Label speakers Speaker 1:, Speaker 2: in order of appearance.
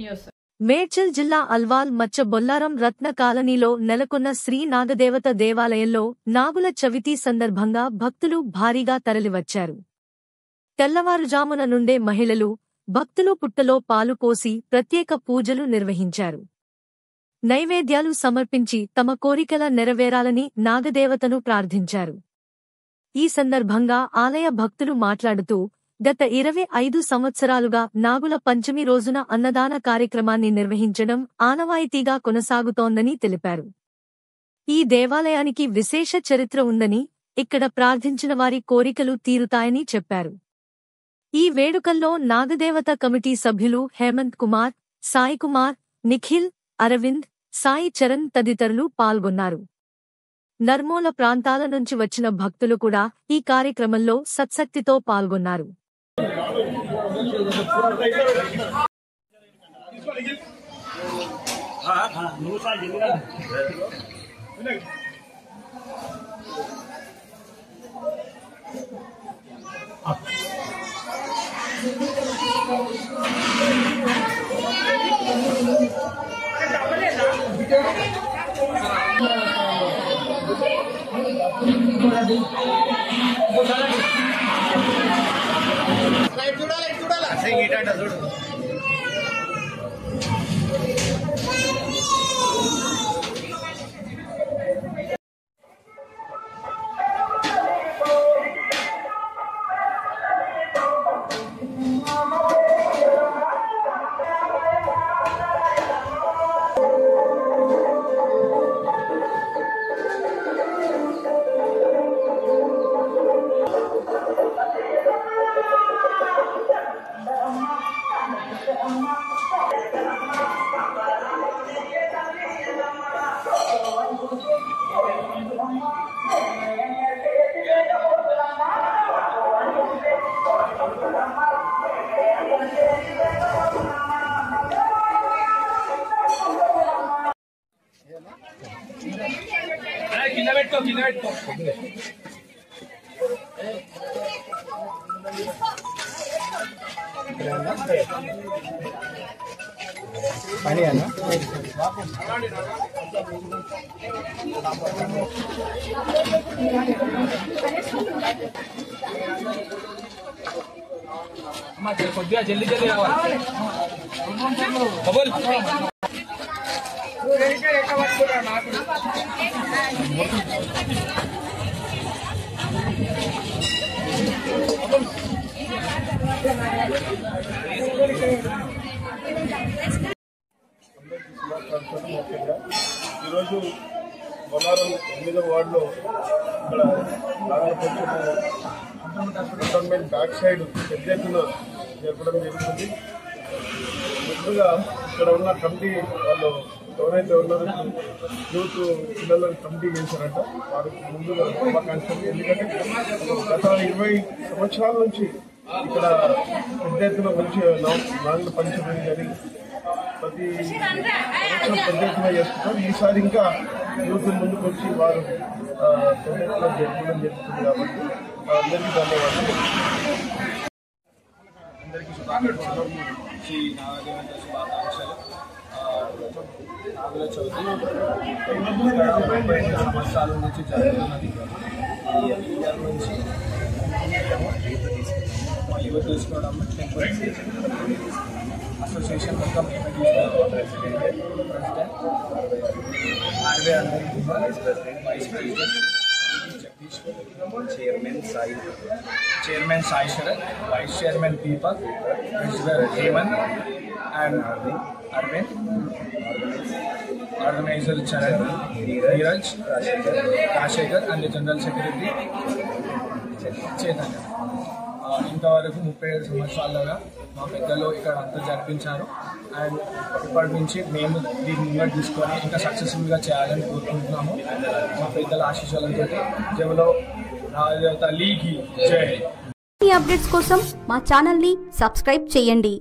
Speaker 1: News.
Speaker 2: Medchal జిల్లా అల్వాల్ మచ్చ బొల్లారం రత్న కాలనీలో నెలకొన్న శ్రీ నాగదేవత దేవాలయంలో నాగుల చవితి సందర్భంగా భక్తులు భారీగా తరలివచ్చారు. తెల్లవారుజామున నుండే మహిళలు, భక్తులు పుట్టలో పాలు పోసి ప్రత్యేక పూజలు నిర్వహించారు. నైవేద్యాలు సమర్పించి తమ కోరికల నెరవేరాలని నాగదేవతను ప్రార్థించారు. ఈ సందర్భంగా ఆలయ భక్తులు మాట్లాడుతూ, గత 25 సంవత్సరాలుగా నాగుల పంచమి రోజున అన్నదాన కార్యక్రమాన్ని నిర్వహించడం ఆనవాయితీగా కొనసాగుతోందని తెలిపారు. ఈ దేవాలయానికి విశేష చరిత్ర ఉందని, ఇక్కడ ప్రార్థించిన వారి కోరికలు తీరుతాయని చెప్పారు. ఈ వేడుకల్లో నాగదేవత కమిటీ సభ్యులు హేమంత్ కుమార్, సాయి కుమార్, నిఖిల్, అరవింద్, సాయి చరణ్ తదితరులు పాల్గొన్నారు. నర్మూల ప్రాంతాల నుంచి వచ్చిన భక్తులు కూడా ఈ కార్యక్రమంలో సత్శక్తితో పాల్గొన్నారు.
Speaker 3: కొద్దిగా జల్దీ జల్దీ రావాలి.
Speaker 4: ఈరోజు బొల్లారం 8వ వార్డులో ఇక్కడ కంటోన్మెంట్ బ్యాక్ సైడ్ పెద్ద ఎత్తున జరపడం జరుగుతుంది. ముందుగా ఇక్కడ ఉన్న కమిటీ వాళ్ళు ఎవరైతే ఉన్నారో యూత్ పిల్లలను కమిటీ చేశారంట. వారికి ముందుగా శుభాకాంక్షలు. ఎందుకంటే గత 20 సంవత్సరాల నుంచి ఇక్కడ పెద్ద ఎత్తున మంచి నాగుల పంచమి కానీ ప్రతి సంవత్సరం పెద్ద ఎత్తున చేస్తున్నారు. ఈసారి ఇంకా యూత్ ముందుకు వచ్చి వారు పెద్ద ఎత్తున జరపడం జరుగుతుంది. కాబట్టి అందరికీ ధన్యవాదాలు.
Speaker 3: అందరికీ శుభాకాంక్షలు. శ్రీ నాగదేవత శుభాకాంక్షలు. నాగుల చవితి 35 సంవత్సరాల నుంచి జరుగుతున్నది. ఇయర్ నుంచి లీవ్ తీసుకోవడం అసోసియేషన్ మొత్తం president vice president chairman Sai Sarath, vice chairman Deepak, president Hemanth and Aravind, organiser Charan, Neeraj, Rajasekhar and general secretary Chaitanya. ఇంతవరకు 37 సంవత్సరాలుగా మా పెద్దలు ఇక్కడ అంతా జరిపించారు. అండ్ ఇప్పటి నుంచి మేము దీన్ని ముంగట్ తీసుకొని ఇంకా సక్సెస్ఫుల్గా చేయాలని కోరుకుంటున్నాము. మా పెద్దల ఆశీస్సులతో జవలో నాగదేవత లీకి జై.
Speaker 5: ఈ అప్డేట్స్ కోసం మా ఛానల్ని సబ్స్క్రైబ్ చేయండి.